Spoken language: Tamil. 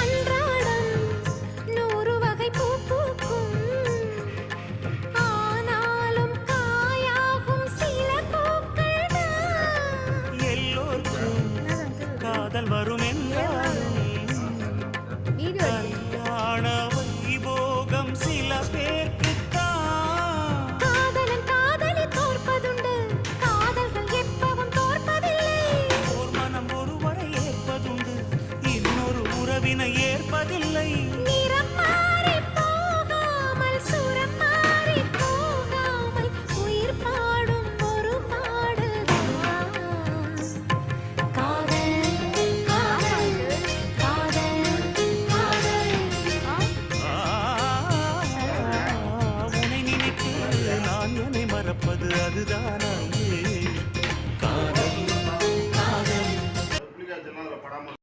அன்றாடம் 100 வகை பூ பூக்கும். ஆனாலும் காயாகும் சில பூக்கள் தான். எல்லோருக்கும் காதல் வரும் என்றாலும் கல்யாண வைபோகம் சில பேர்க்குத்தான். காதலன் காதலி தோற்பதுண்டு, காதல்கள் எப்பவும் தோற்பதில்லை. ஓர் மனம் ஒருவரை ஏற்பதுண்டு, இன்னொரு உறவினை